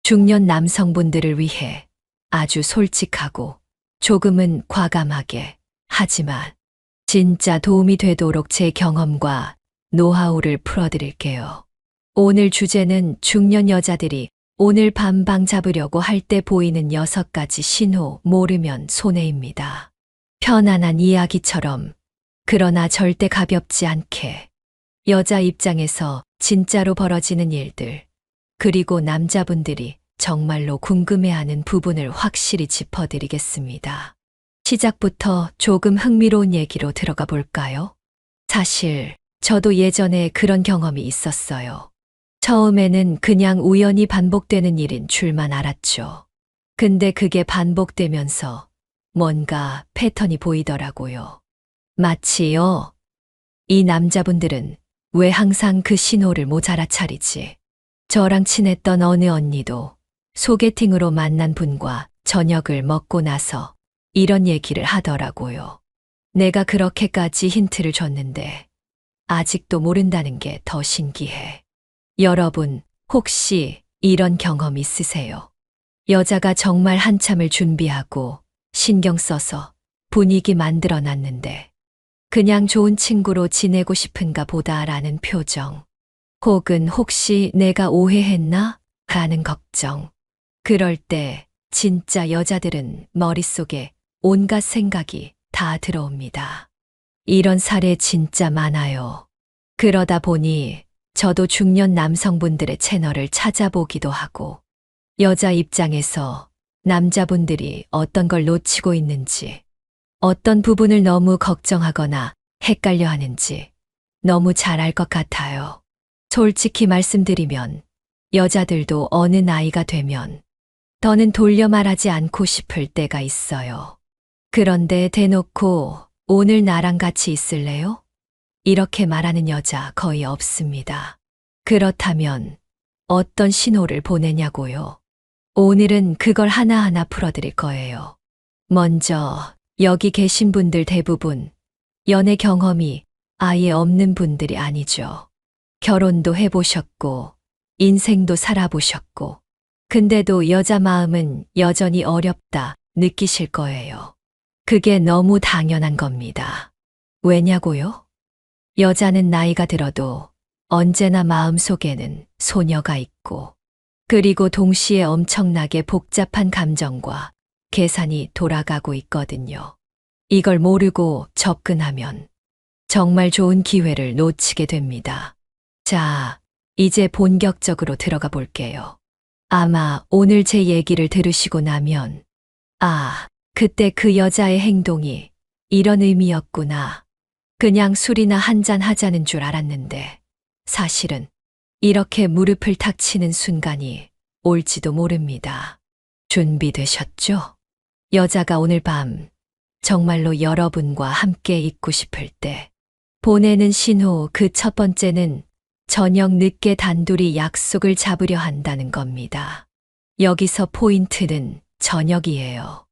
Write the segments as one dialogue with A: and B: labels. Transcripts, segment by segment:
A: 중년 남성분들을 위해 아주 솔직하고 조금은 과감하게, 하지만 진짜 도움이 되도록 제 경험과 노하우를 풀어드릴게요. 오늘 주제는 중년 여자들이 오늘 밤 방 잡으려고 할 때 보이는 6가지 신호 모르면 손해입니다. 편안한 이야기처럼, 그러나 절대 가볍지 않게, 여자 입장에서 진짜로 벌어지는 일들, 그리고 남자분들이 정말로 궁금해하는 부분을 확실히 짚어드리겠습니다. 시작부터 조금 흥미로운 얘기로 들어가 볼까요? 사실 저도 예전에 그런 경험이 있었어요. 처음에는 그냥 우연히 반복되는 일인 줄만 알았죠. 근데 그게 반복되면서 뭔가 패턴이 보이더라고요. 마치요. 이 남자분들은 왜 항상 그 신호를 못 알아차리지? 저랑 친했던 어느 언니도 소개팅으로 만난 분과 저녁을 먹고 나서 이런 얘기를 하더라고요. 내가 그렇게까지 힌트를 줬는데 아직도 모른다는 게 더 신기해. 여러분, 혹시 이런 경험 있으세요? 여자가 정말 한참을 준비하고 신경 써서 분위기 만들어 놨는데 그냥 좋은 친구로 지내고 싶은가 보다라는 표정. 혹은 혹시 내가 오해했나? 라는 걱정. 그럴 때 진짜 여자들은 머릿속에 온갖 생각이 다 들어옵니다. 이런 사례 진짜 많아요. 그러다 보니 저도 중년 남성분들의 채널을 찾아보기도 하고, 여자 입장에서 남자분들이 어떤 걸 놓치고 있는지, 어떤 부분을 너무 걱정하거나 헷갈려 하는지 너무 잘 알 것 같아요. 솔직히 말씀드리면 여자들도 어느 나이가 되면 더는 돌려 말하지 않고 싶을 때가 있어요. 그런데 대놓고 오늘 나랑 같이 있을래요? 이렇게 말하는 여자 거의 없습니다. 그렇다면 어떤 신호를 보내냐고요? 오늘은 그걸 하나하나 풀어드릴 거예요. 먼저 여기 계신 분들 대부분 연애 경험이 아예 없는 분들이 아니죠. 결혼도 해보셨고 인생도 살아보셨고 근데도 여자 마음은 여전히 어렵다 느끼실 거예요. 그게 너무 당연한 겁니다. 왜냐고요? 여자는 나이가 들어도 언제나 마음속에는 소녀가 있고 그리고 동시에 엄청나게 복잡한 감정과 계산이 돌아가고 있거든요. 이걸 모르고 접근하면 정말 좋은 기회를 놓치게 됩니다. 자, 이제 본격적으로 들어가 볼게요. 아마 오늘 제 얘기를 들으시고 나면, 아, 그때 그 여자의 행동이 이런 의미였구나. 그냥 술이나 한잔 하자는 줄 알았는데, 사실은 이렇게 무릎을 탁 치는 순간이 올지도 모릅니다. 준비되셨죠? 여자가 오늘 밤 정말로 여러분과 함께 있고 싶을 때 보내는 신호 그 첫 번째는 저녁 늦게 단둘이 약속을 잡으려 한다는 겁니다. 여기서 포인트는 저녁이에요.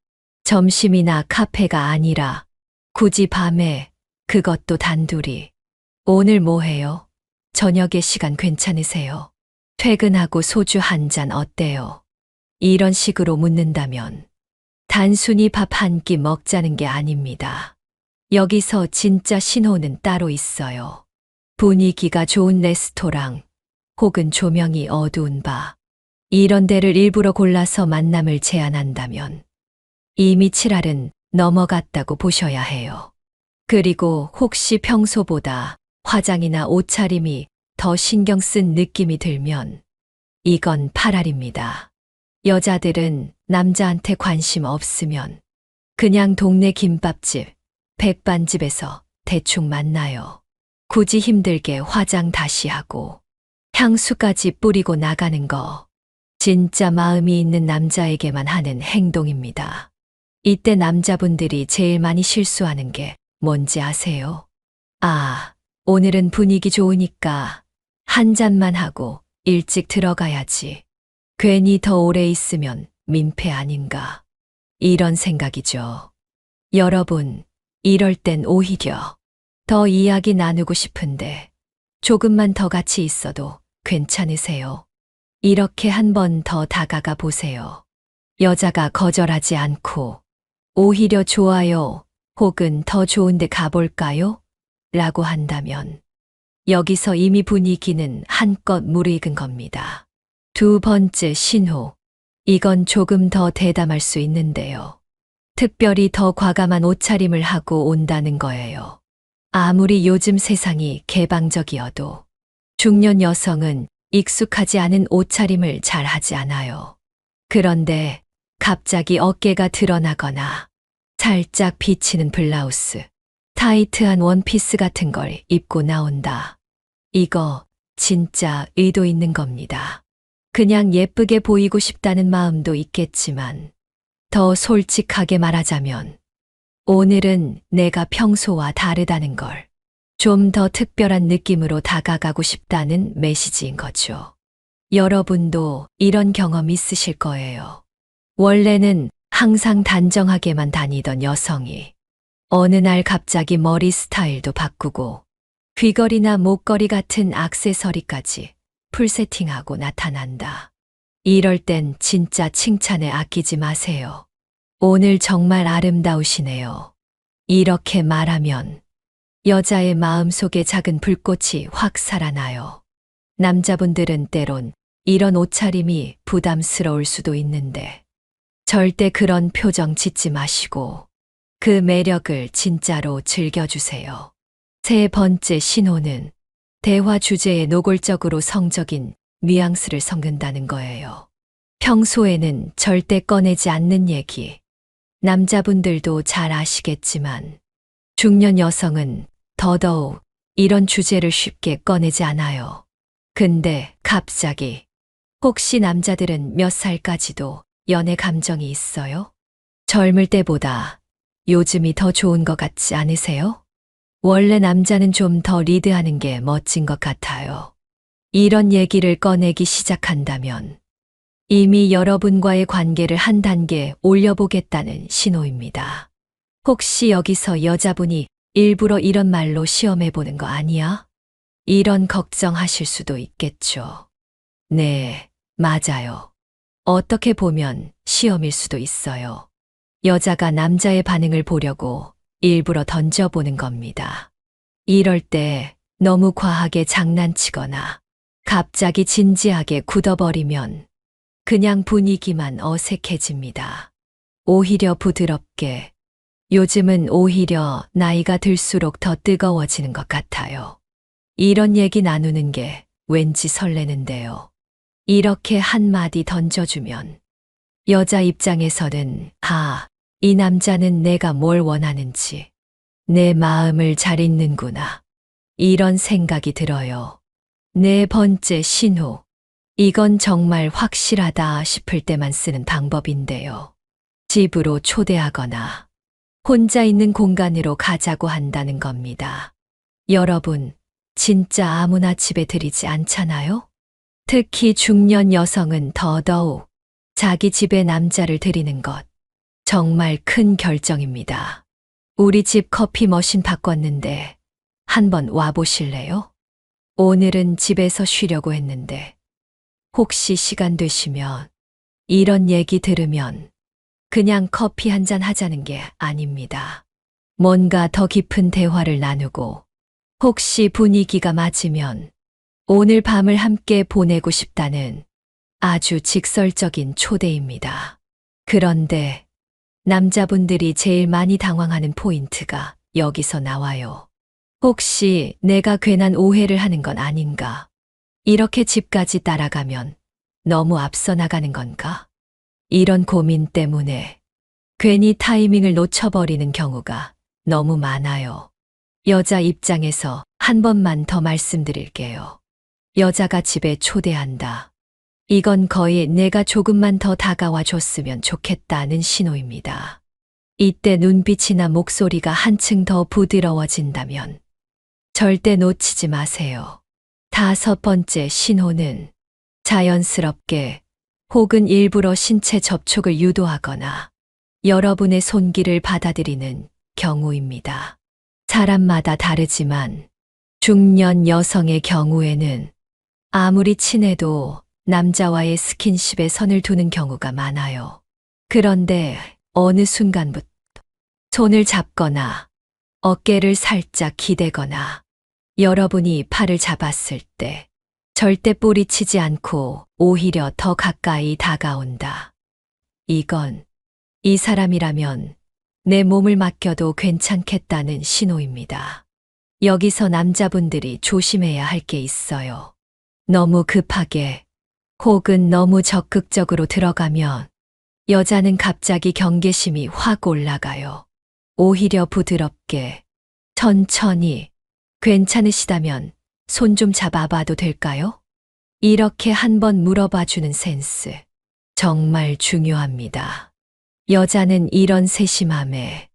A: 점심이나 카페가 아니라 굳이 밤에 그것도 단둘이. 오늘 뭐 해요? 저녁에 시간 괜찮으세요? 퇴근하고 소주 한 잔 어때요? 이런 식으로 묻는다면 단순히 밥 한 끼 먹자는 게 아닙니다. 여기서 진짜 신호는 따로 있어요. 분위기가 좋은 레스토랑 혹은 조명이 어두운 바, 이런 데를 일부러 골라서 만남을 제안한다면 이미 7알은 넘어갔다고 보셔야 해요. 그리고 혹시 평소보다 화장이나 옷차림이 더 신경 쓴 느낌이 들면 이건 8알입니다. 여자들은 남자한테 관심 없으면 그냥 동네 김밥집, 백반집에서 대충 만나요. 굳이 힘들게 화장 다시 하고 향수까지 뿌리고 나가는 거 진짜 마음이 있는 남자에게만 하는 행동입니다. 이때 남자분들이 제일 많이 실수하는 게 뭔지 아세요? 아, 오늘은 분위기 좋으니까 한 잔만 하고 일찍 들어가야지. 괜히 더 오래 있으면 민폐 아닌가. 이런 생각이죠. 여러분, 이럴 땐 오히려 더 이야기 나누고 싶은데 조금만 더 같이 있어도 괜찮으세요? 이렇게 한 번 더 다가가 보세요. 여자가 거절하지 않고 오히려 좋아요 혹은 더 좋은데 가볼까요? 라고 한다면 여기서 이미 분위기는 한껏 무르익은 겁니다. 두 번째 신호. 이건 조금 더 대담할 수 있는데요. 특별히 더 과감한 옷차림을 하고 온다는 거예요. 아무리 요즘 세상이 개방적이어도 중년 여성은 익숙하지 않은 옷차림을 잘 하지 않아요. 그런데 갑자기 어깨가 드러나거나 살짝 비치는 블라우스, 타이트한 원피스 같은 걸 입고 나온다. 이거 진짜 의도 있는 겁니다. 그냥 예쁘게 보이고 싶다는 마음도 있겠지만 더 솔직하게 말하자면 오늘은 내가 평소와 다르다는 걸 좀 더 특별한 느낌으로 다가가고 싶다는 메시지인 거죠. 여러분도 이런 경험 있으실 거예요. 원래는 항상 단정하게만 다니던 여성이 어느 날 갑자기 머리 스타일도 바꾸고 귀걸이나 목걸이 같은 액세서리까지 풀 세팅하고 나타난다. 이럴 땐 진짜 칭찬에 아끼지 마세요. 오늘 정말 아름다우시네요. 이렇게 말하면 여자의 마음속에 작은 불꽃이 확 살아나요. 남자분들은 때론 이런 옷차림이 부담스러울 수도 있는데 절대 그런 표정 짓지 마시고 그 매력을 진짜로 즐겨주세요. 세 번째 신호는 대화 주제에 노골적으로 성적인 뉘앙스를 섞는다는 거예요. 평소에는 절대 꺼내지 않는 얘기. 남자분들도 잘 아시겠지만 중년 여성은 더더욱 이런 주제를 쉽게 꺼내지 않아요. 근데 갑자기 혹시 남자들은 몇 살까지도 연애 감정이 있어요? 젊을 때보다 요즘이 더 좋은 것 같지 않으세요? 원래 남자는 좀 더 리드하는 게 멋진 것 같아요. 이런 얘기를 꺼내기 시작한다면 이미 여러분과의 관계를 한 단계 올려보겠다는 신호입니다. 혹시 여기서 여자분이 일부러 이런 말로 시험해보는 거 아니야? 이런 걱정하실 수도 있겠죠. 네, 맞아요. 어떻게 보면 시험일 수도 있어요. 여자가 남자의 반응을 보려고 일부러 던져보는 겁니다. 이럴 때 너무 과하게 장난치거나 갑자기 진지하게 굳어버리면 그냥 분위기만 어색해집니다. 오히려 부드럽게, 요즘은 오히려 나이가 들수록 더 뜨거워지는 것 같아요. 이런 얘기 나누는 게 왠지 설레는데요. 이렇게 한마디 던져주면 여자 입장에서는 이 남자는 내가 뭘 원하는지 내 마음을 잘 읽는구나. 이런 생각이 들어요. 네 번째 신호. 이건 정말 확실하다 싶을 때만 쓰는 방법인데요. 집으로 초대하거나 혼자 있는 공간으로 가자고 한다는 겁니다. 여러분, 진짜 아무나 집에 들이지 않잖아요? 특히 중년 여성은 더더욱 자기 집에 남자를 들이는 것 정말 큰 결정입니다. 우리 집 커피 머신 바꿨는데 한번 와보실래요? 오늘은 집에서 쉬려고 했는데 혹시 시간 되시면 이런 얘기 들으면 그냥 커피 한 잔 하자는 게 아닙니다. 뭔가 더 깊은 대화를 나누고 혹시 분위기가 맞으면 오늘 밤을 함께 보내고 싶다는 아주 직설적인 초대입니다. 그런데 남자분들이 제일 많이 당황하는 포인트가 여기서 나와요. 혹시 내가 괜한 오해를 하는 건 아닌가? 이렇게 집까지 따라가면 너무 앞서 나가는 건가? 이런 고민 때문에 괜히 타이밍을 놓쳐버리는 경우가 너무 많아요. 여자 입장에서 한 번만 더 말씀드릴게요. 여자가 집에 초대한다. 이건 거의 내가 조금만 더 다가와 줬으면 좋겠다는 신호입니다. 이때 눈빛이나 목소리가 한층 더 부드러워진다면 절대 놓치지 마세요. 다섯 번째 신호는 자연스럽게 혹은 일부러 신체 접촉을 유도하거나 여러분의 손길을 받아들이는 경우입니다. 사람마다 다르지만 중년 여성의 경우에는 아무리 친해도 남자와의 스킨십에 선을 두는 경우가 많아요. 그런데 어느 순간부터 손을 잡거나 어깨를 살짝 기대거나 여러분이 팔을 잡았을 때 절대 뿌리치지 않고 오히려 더 가까이 다가온다. 이건 이 사람이라면 내 몸을 맡겨도 괜찮겠다는 신호입니다. 여기서 남자분들이 조심해야 할 게 있어요. 너무 급하게 혹은 너무 적극적으로 들어가면 여자는 갑자기 경계심이 확 올라가요. 오히려 부드럽게, 천천히, 괜찮으시다면 손 좀 잡아봐도 될까요? 이렇게 한번 물어봐 주는 센스. 정말 중요합니다. 여자는 이런 세심함에,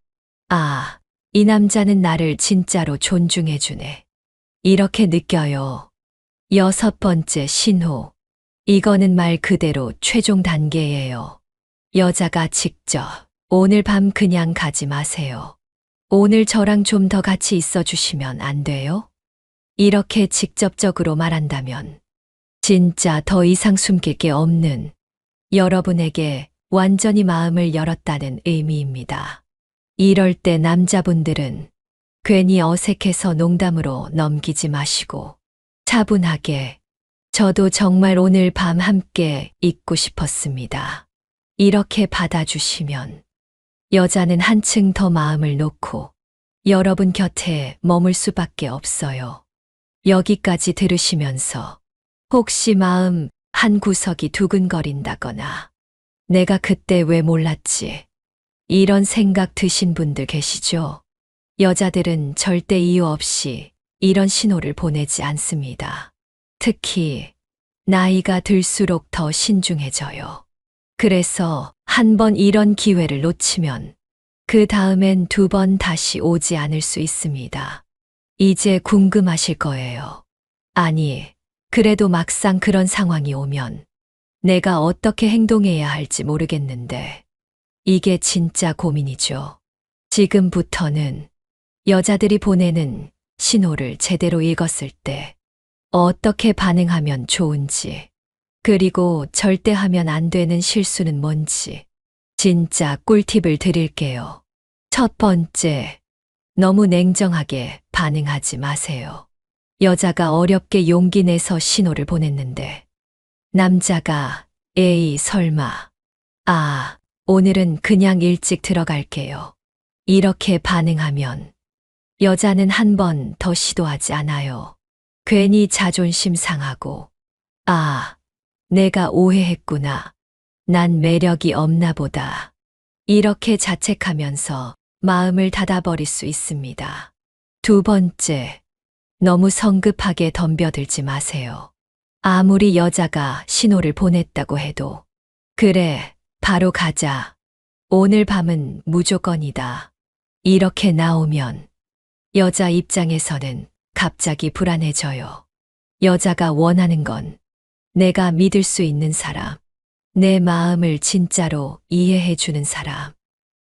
A: 아, 이 남자는 나를 진짜로 존중해주네. 이렇게 느껴요. 6번째 신호. 이거는 말 그대로 최종 단계예요. 여자가 직접, 오늘 밤 그냥 가지 마세요. 오늘 저랑 좀 더 같이 있어 주시면 안 돼요? 이렇게 직접적으로 말한다면 진짜 더 이상 숨길 게 없는 여러분에게 완전히 마음을 열었다는 의미입니다. 이럴 때 남자분들은 괜히 어색해서 농담으로 넘기지 마시고 차분하게 저도 정말 오늘 밤 함께 있고 싶었습니다. 이렇게 받아주시면 여자는 한층 더 마음을 놓고 여러분 곁에 머물 수밖에 없어요. 여기까지 들으시면서 혹시 마음 한 구석이 두근거린다거나 내가 그때 왜 몰랐지? 이런 생각 드신 분들 계시죠? 여자들은 절대 이유 없이 이런 신호를 보내지 않습니다. 특히 나이가 들수록 더 신중해져요. 그래서 한 번 이런 기회를 놓치면 그 다음엔 2번 다시 오지 않을 수 있습니다. 이제 궁금하실 거예요. 아니, 그래도 막상 그런 상황이 오면 내가 어떻게 행동해야 할지 모르겠는데 이게 진짜 고민이죠. 지금부터는 여자들이 보내는 신호를 제대로 읽었을 때 어떻게 반응하면 좋은지, 그리고 절대 하면 안 되는 실수는 뭔지 진짜 꿀팁을 드릴게요. 첫 번째, 너무 냉정하게 반응하지 마세요. 여자가 어렵게 용기 내서 신호를 보냈는데 남자가 에이 설마, 아, 오늘은 그냥 일찍 들어갈게요. 이렇게 반응하면 여자는 한 번 더 시도하지 않아요. 괜히 자존심 상하고, 아, 내가 오해했구나. 난 매력이 없나 보다. 이렇게 자책하면서 마음을 닫아버릴 수 있습니다. 2번째, 너무 성급하게 덤벼들지 마세요. 아무리 여자가 신호를 보냈다고 해도, 그래, 바로 가자. 오늘 밤은 무조건이다. 이렇게 나오면 여자 입장에서는 갑자기 불안해져요. 여자가 원하는 건 내가 믿을 수 있는 사람, 내 마음을 진짜로 이해해주는 사람,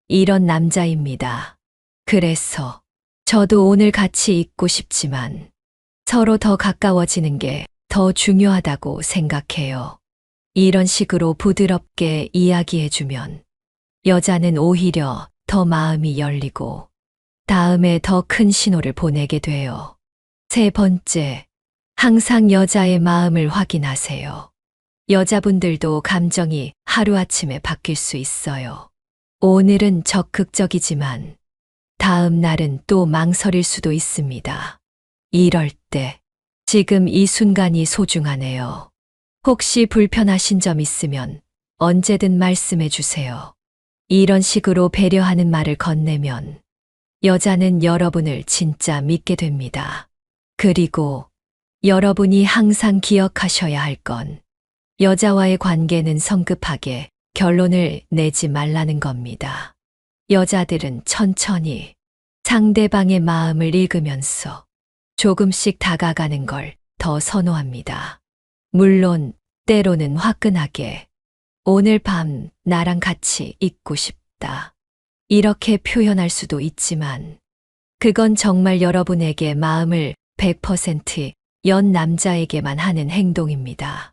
A: 이런 남자입니다. 그래서 저도 오늘 같이 있고 싶지만 서로 더 가까워지는 게 더 중요하다고 생각해요. 이런 식으로 부드럽게 이야기해주면 여자는 오히려 더 마음이 열리고 다음에 더 큰 신호를 보내게 돼요. 3번째, 항상 여자의 마음을 확인하세요. 여자분들도 감정이 하루아침에 바뀔 수 있어요. 오늘은 적극적이지만 다음 날은 또 망설일 수도 있습니다. 이럴 때 지금 이 순간이 소중하네요. 혹시 불편하신 점 있으면 언제든 말씀해 주세요. 이런 식으로 배려하는 말을 건네면 여자는 여러분을 진짜 믿게 됩니다. 그리고 여러분이 항상 기억하셔야 할 건 여자와의 관계는 성급하게 결론을 내지 말라는 겁니다. 여자들은 천천히 상대방의 마음을 읽으면서 조금씩 다가가는 걸 더 선호합니다. 물론 때로는 화끈하게 오늘 밤 나랑 같이 있고 싶다. 이렇게 표현할 수도 있지만 그건 정말 여러분에게 마음을 100% 연 남자에게만 하는 행동입니다.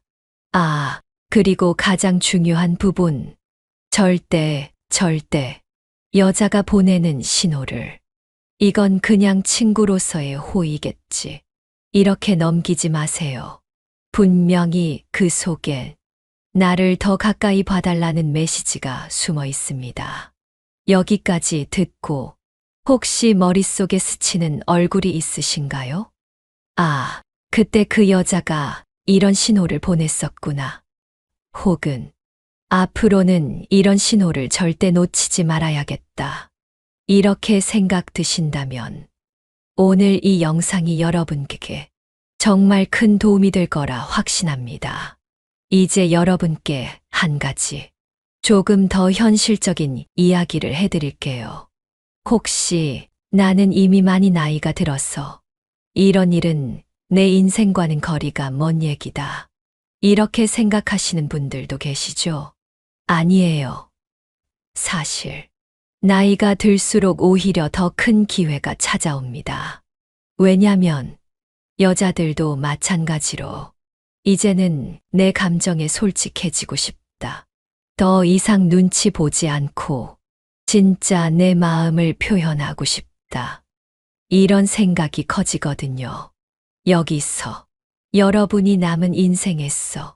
A: 아, 그리고 가장 중요한 부분. 절대, 여자가 보내는 신호를. 이건 그냥 친구로서의 호의겠지. 이렇게 넘기지 마세요. 분명히 그 속엔 나를 더 가까이 봐달라는 메시지가 숨어 있습니다. 여기까지 듣고 혹시 머릿속에 스치는 얼굴이 있으신가요? 아, 그때 그 여자가 이런 신호를 보냈었구나. 혹은 앞으로는 이런 신호를 절대 놓치지 말아야겠다. 이렇게 생각 드신다면 오늘 이 영상이 여러분에게 정말 큰 도움이 될 거라 확신합니다. 이제 여러분께 한 가지 조금 더 현실적인 이야기를 해드릴게요. 혹시 나는 이미 많이 나이가 들어서 이런 일은 내 인생과는 거리가 먼 얘기다. 이렇게 생각하시는 분들도 계시죠? 아니에요. 사실 나이가 들수록 오히려 더 큰 기회가 찾아옵니다. 왜냐면 여자들도 마찬가지로 이제는 내 감정에 솔직해지고 싶다. 더 이상 눈치 보지 않고 진짜 내 마음을 표현하고 싶다. 이런 생각이 커지거든요. 여기서 여러분이 남은 인생에서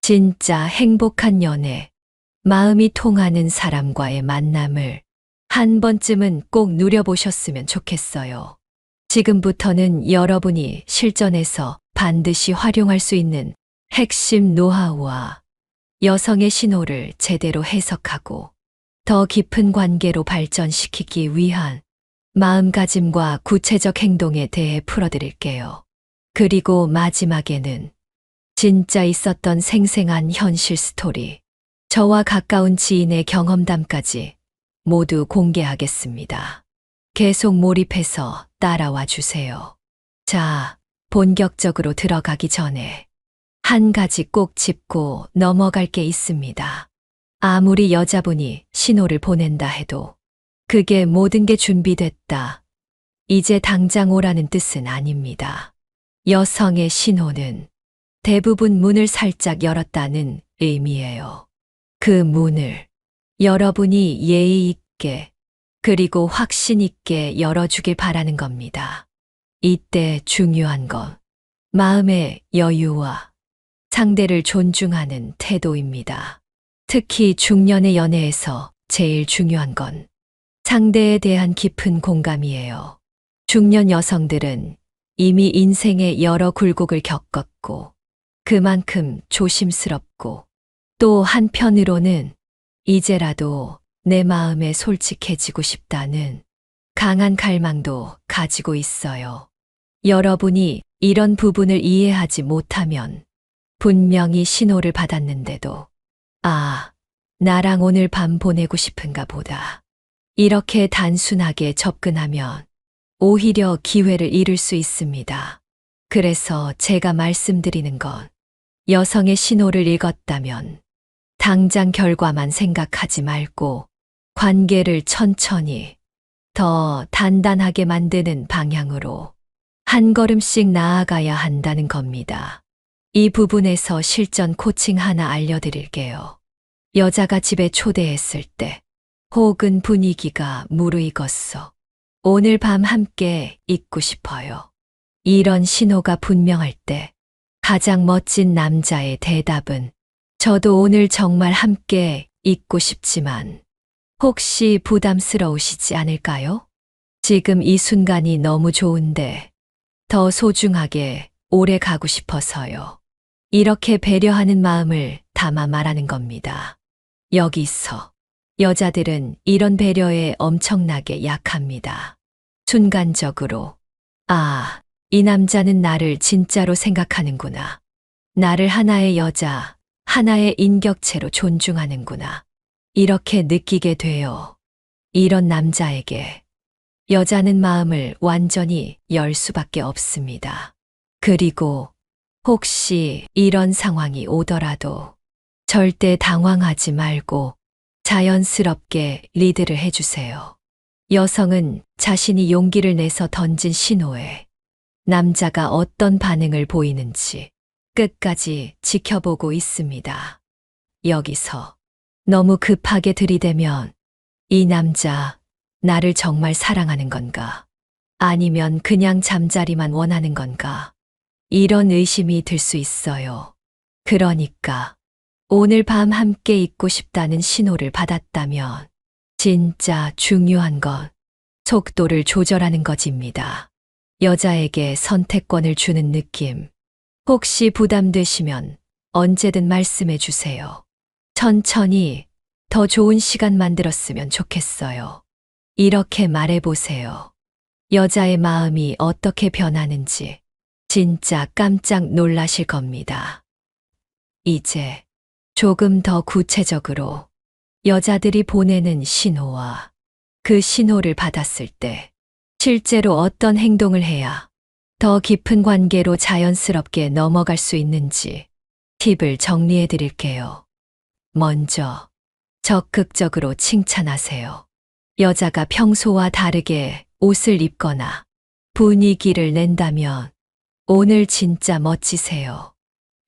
A: 진짜 행복한 연애, 마음이 통하는 사람과의 만남을 한 번쯤은 꼭 누려보셨으면 좋겠어요. 지금부터는 여러분이 실전에서 반드시 활용할 수 있는 핵심 노하우와 여성의 신호를 제대로 해석하고 더 깊은 관계로 발전시키기 위한 마음가짐과 구체적 행동에 대해 풀어드릴게요. 그리고 마지막에는 진짜 있었던 생생한 현실 스토리, 저와 가까운 지인의 경험담까지 모두 공개하겠습니다. 계속 몰입해서 따라와 주세요. 자, 본격적으로 들어가기 전에 한 가지 꼭 짚고 넘어갈 게 있습니다. 아무리 여자분이 신호를 보낸다 해도 그게 모든 게 준비됐다. 이제 당장 오라는 뜻은 아닙니다. 여성의 신호는 대부분 문을 살짝 열었다는 의미예요. 그 문을 여러분이 예의 있게 그리고 확신 있게 열어주길 바라는 겁니다. 이때 중요한 건 마음의 여유와 상대를 존중하는 태도입니다. 특히 중년의 연애에서 제일 중요한 건 상대에 대한 깊은 공감이에요. 중년 여성들은 이미 인생의 여러 굴곡을 겪었고 그만큼 조심스럽고 또 한편으로는 이제라도 내 마음에 솔직해지고 싶다는 강한 갈망도 가지고 있어요. 여러분이 이런 부분을 이해하지 못하면 분명히 신호를 받았는데도 아, 나랑 오늘 밤 보내고 싶은가 보다. 이렇게 단순하게 접근하면 오히려 기회를 잃을 수 있습니다. 그래서 제가 말씀드리는 건 여성의 신호를 읽었다면 당장 결과만 생각하지 말고 관계를 천천히 더 단단하게 만드는 방향으로 한 걸음씩 나아가야 한다는 겁니다. 이 부분에서 실전 코칭 하나 알려드릴게요. 여자가 집에 초대했을 때 혹은 분위기가 무르익었어. 오늘 밤 함께 있고 싶어요. 이런 신호가 분명할 때 가장 멋진 남자의 대답은 저도 오늘 정말 함께 있고 싶지만 혹시 부담스러우시지 않을까요? 지금 이 순간이 너무 좋은데 더 소중하게 오래 가고 싶어서요. 이렇게 배려하는 마음을 담아 말하는 겁니다. 여기서 여자들은 이런 배려에 엄청나게 약합니다. 순간적으로 아, 이 남자는 나를 진짜로 생각하는구나. 나를 하나의 여자, 하나의 인격체로 존중하는구나. 이렇게 느끼게 돼요. 이런 남자에게 여자는 마음을 완전히 열 수밖에 없습니다. 그리고 혹시 이런 상황이 오더라도 절대 당황하지 말고 자연스럽게 리드를 해주세요. 여성은 자신이 용기를 내서 던진 신호에 남자가 어떤 반응을 보이는지 끝까지 지켜보고 있습니다. 여기서 너무 급하게 들이대면 이 남자 나를 정말 사랑하는 건가? 아니면 그냥 잠자리만 원하는 건가? 이런 의심이 들 수 있어요. 그러니까 오늘 밤 함께 있고 싶다는 신호를 받았다면 진짜 중요한 건 속도를 조절하는 것입니다. 여자에게 선택권을 주는 느낌. 혹시 부담되시면 언제든 말씀해 주세요. 천천히 더 좋은 시간 만들었으면 좋겠어요. 이렇게 말해 보세요. 여자의 마음이 어떻게 변하는지 진짜 깜짝 놀라실 겁니다. 이제 조금 더 구체적으로 여자들이 보내는 신호와 그 신호를 받았을 때 실제로 어떤 행동을 해야 더 깊은 관계로 자연스럽게 넘어갈 수 있는지 팁을 정리해 드릴게요. 먼저 적극적으로 칭찬하세요. 여자가 평소와 다르게 옷을 입거나 분위기를 낸다면 오늘 진짜 멋지세요.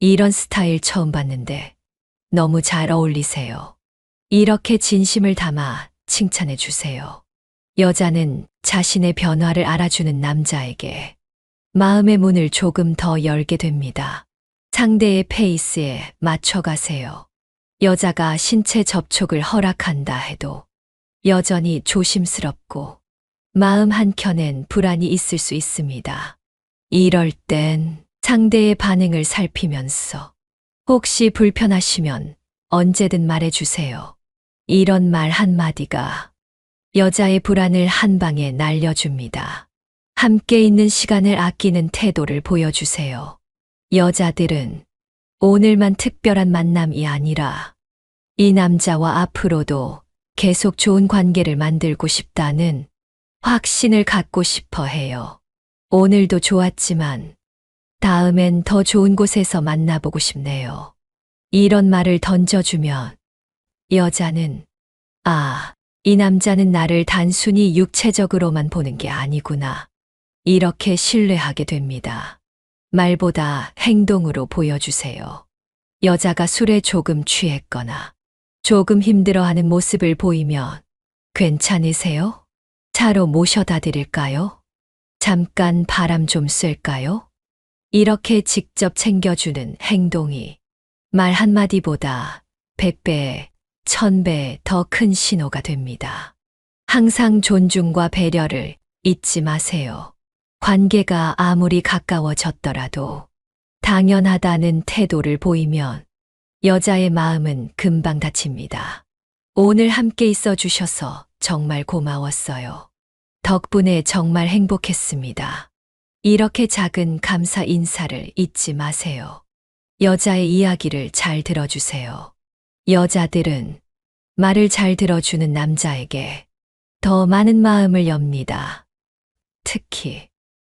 A: 이런 스타일 처음 봤는데 너무 잘 어울리세요. 이렇게 진심을 담아 칭찬해 주세요. 여자는 자신의 변화를 알아주는 남자에게 마음의 문을 조금 더 열게 됩니다. 상대의 페이스에 맞춰가세요. 여자가 신체 접촉을 허락한다 해도 여전히 조심스럽고 마음 한켠엔 불안이 있을 수 있습니다. 이럴 땐 상대의 반응을 살피면서 혹시 불편하시면 언제든 말해주세요. 이런 말 한마디가 여자의 불안을 한 방에 날려줍니다. 함께 있는 시간을 아끼는 태도를 보여주세요. 여자들은 오늘만 특별한 만남이 아니라 이 남자와 앞으로도 계속 좋은 관계를 만들고 싶다는 확신을 갖고 싶어 해요. 오늘도 좋았지만 다음엔 더 좋은 곳에서 만나보고 싶네요. 이런 말을 던져주면 여자는 이 남자는 나를 단순히 육체적으로만 보는 게 아니구나. 이렇게 신뢰하게 됩니다. 말보다 행동으로 보여주세요. 여자가 술에 조금 취했거나 조금 힘들어하는 모습을 보이면 괜찮으세요? 차로 모셔다 드릴까요? 잠깐 바람 좀 쐴까요? 이렇게 직접 챙겨주는 행동이 말 한마디보다 100배, 1000배 더 큰 신호가 됩니다. 항상 존중과 배려를 잊지 마세요. 관계가 아무리 가까워졌더라도 당연하다는 태도를 보이면 여자의 마음은 금방 닫힙니다. 오늘 함께 있어 주셔서 정말 고마웠어요. 덕분에 정말 행복했습니다. 이렇게 작은 감사 인사를 잊지 마세요. 여자의 이야기를 잘 들어주세요. 여자들은 말을 잘 들어주는 남자에게 더 많은 마음을 엽니다. 특히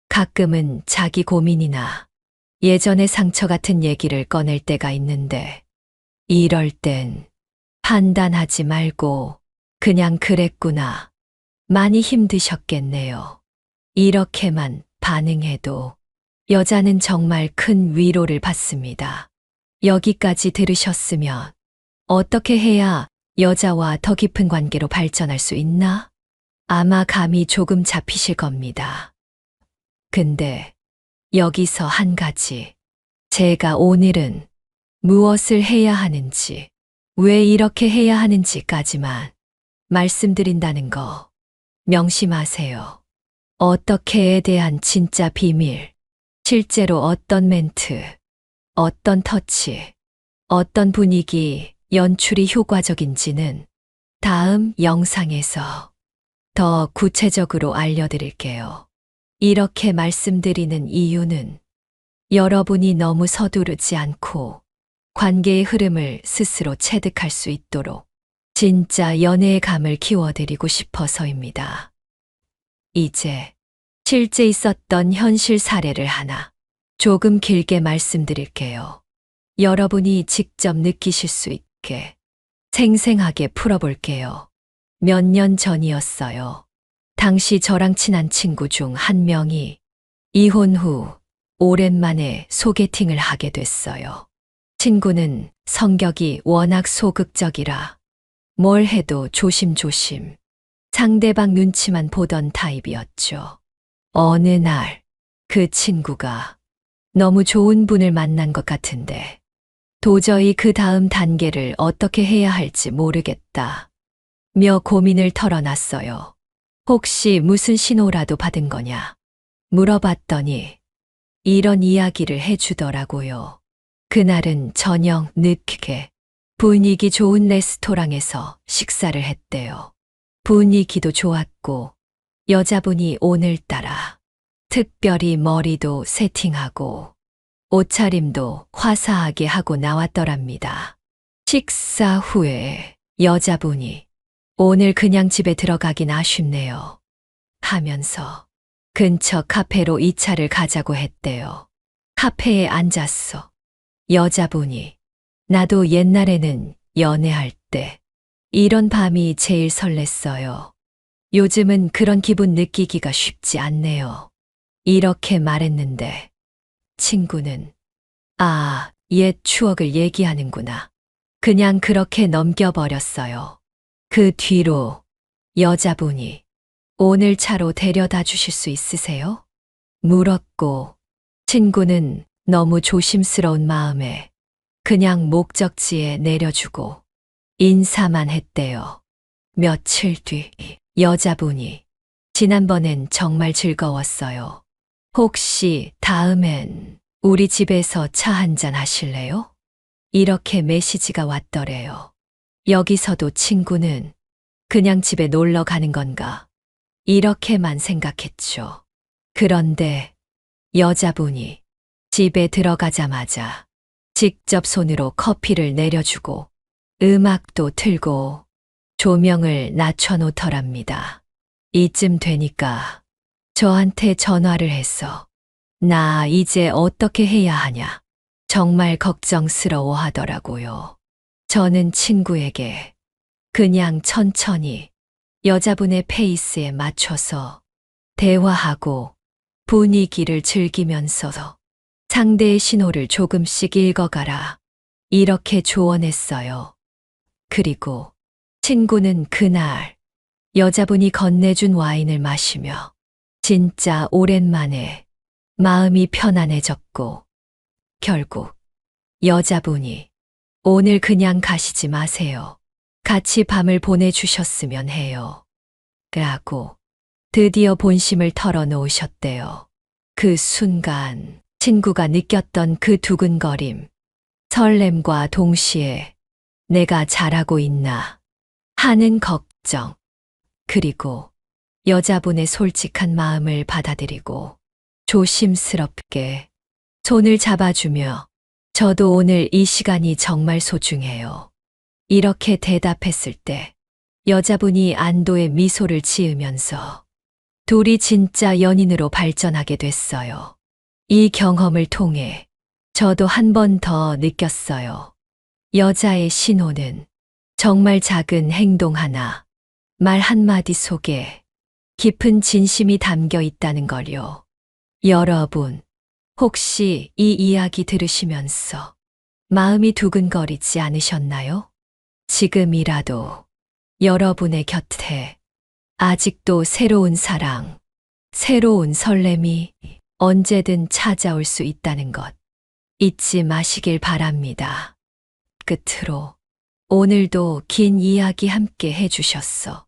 A: 가끔은 자기 고민이나 예전의 상처 같은 얘기를 꺼낼 때가 있는데 이럴 땐 판단하지 말고 그냥 그랬구나. 많이 힘드셨겠네요. 이렇게만 반응해도 여자는 정말 큰 위로를 받습니다. 여기까지 들으셨으면 어떻게 해야 여자와 더 깊은 관계로 발전할 수 있나? 아마 감이 조금 잡히실 겁니다. 근데 여기서 한 가지. 제가 오늘은 무엇을 해야 하는지, 왜 이렇게 해야 하는지까지만 말씀드린다는 거 명심하세요. 어떻게에 대한 진짜 비밀, 실제로 어떤 멘트, 어떤 터치, 어떤 분위기, 연출이 효과적인지는 다음 영상에서 더 구체적으로 알려드릴게요. 이렇게 말씀드리는 이유는 여러분이 너무 서두르지 않고 관계의 흐름을 스스로 체득할 수 있도록 진짜 연애의 감을 키워드리고 싶어서입니다. 이제 실제 있었던 현실 사례를 하나 조금 길게 말씀드릴게요. 여러분이 직접 느끼실 수 있게 생생하게 풀어볼게요. 몇 년 전이었어요. 당시 저랑 친한 친구 중 한 명이 이혼 후 오랜만에 소개팅을 하게 됐어요. 친구는 성격이 워낙 소극적이라 뭘 해도 조심조심 상대방 눈치만 보던 타입이었죠. 어느 날 그 친구가 너무 좋은 분을 만난 것 같은데 도저히 그 다음 단계를 어떻게 해야 할지 모르겠다 며 고민을 털어놨어요. 혹시 무슨 신호라도 받은 거냐 물어봤더니 이런 이야기를 해주더라고요. 그날은 저녁 늦게 분위기 좋은 레스토랑에서 식사를 했대요. 분위기도 좋았고 여자분이 오늘따라 특별히 머리도 세팅하고 옷차림도 화사하게 하고 나왔더랍니다. 식사 후에 여자분이 오늘 그냥 집에 들어가긴 아쉽네요 하면서 근처 카페로 이 차를 가자고 했대요. 카페에 앉았어. 여자분이 나도 옛날에는 연애할 때 이런 밤이 제일 설렜어요. 요즘은 그런 기분 느끼기가 쉽지 않네요. 이렇게 말했는데 친구는 옛 추억을 얘기하는구나. 그냥 그렇게 넘겨버렸어요. 그 뒤로 여자분이 오늘 차로 데려다 주실 수 있으세요? 물었고 친구는 너무 조심스러운 마음에 그냥 목적지에 내려주고 인사만 했대요. 며칠 뒤 여자분이 지난번엔 정말 즐거웠어요. 혹시 다음엔 우리 집에서 차 한잔 하실래요? 이렇게 메시지가 왔더래요. 여기서도 친구는 그냥 집에 놀러 가는 건가? 이렇게만 생각했죠. 그런데 여자분이 집에 들어가자마자 직접 손으로 커피를 내려주고 음악도 틀고 조명을 낮춰놓더랍니다. 이쯤 되니까 저한테 전화를 해서 나 이제 어떻게 해야 하냐 정말 걱정스러워 하더라고요. 저는 친구에게 그냥 천천히 여자분의 페이스에 맞춰서 대화하고 분위기를 즐기면서 상대의 신호를 조금씩 읽어가라 이렇게 조언했어요. 그리고 친구는 그날 여자분이 건네준 와인을 마시며 진짜 오랜만에 마음이 편안해졌고 결국 여자분이 오늘 그냥 가시지 마세요. 같이 밤을 보내주셨으면 해요. 라고 드디어 본심을 털어놓으셨대요. 그 순간 친구가 느꼈던 그 두근거림, 설렘과 동시에 내가 잘하고 있나 하는 걱정, 그리고 여자분의 솔직한 마음을 받아들이고 조심스럽게 손을 잡아주며 저도 오늘 이 시간이 정말 소중해요. 이렇게 대답했을 때 여자분이 안도의 미소를 지으면서 둘이 진짜 연인으로 발전하게 됐어요. 이 경험을 통해 저도 한 번 더 느꼈어요. 여자의 신호는 정말 작은 행동 하나, 말 한마디 속에 깊은 진심이 담겨 있다는 걸요. 여러분, 혹시 이 이야기 들으시면서 마음이 두근거리지 않으셨나요? 지금이라도 여러분의 곁에 아직도 새로운 사랑, 새로운 설렘이 언제든 찾아올 수 있다는 것 잊지 마시길 바랍니다. 끝으로 오늘도 긴 이야기 함께 해주셨어.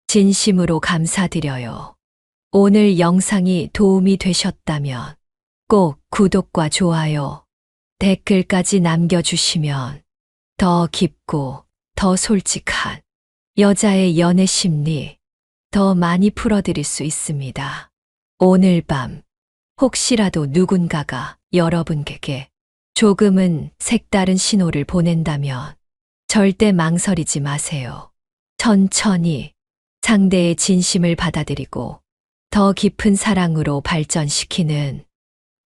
A: 진심으로 감사드려요. 오늘 영상이 도움이 되셨다면 꼭 구독과 좋아요, 댓글까지 남겨주시면 더 깊고 더 솔직한 여자의 연애 심리 더 많이 풀어드릴 수 있습니다. 오늘 밤 혹시라도 누군가가 여러분에게 조금은 색다른 신호를 보낸다면 절대 망설이지 마세요. 천천히 상대의 진심을 받아들이고 더 깊은 사랑으로 발전시키는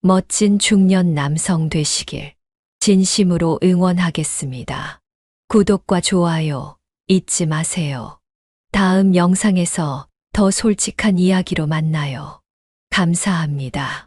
A: 멋진 중년 남성 되시길 진심으로 응원하겠습니다. 구독과 좋아요 잊지 마세요. 다음 영상에서 더 솔직한 이야기로 만나요. 감사합니다.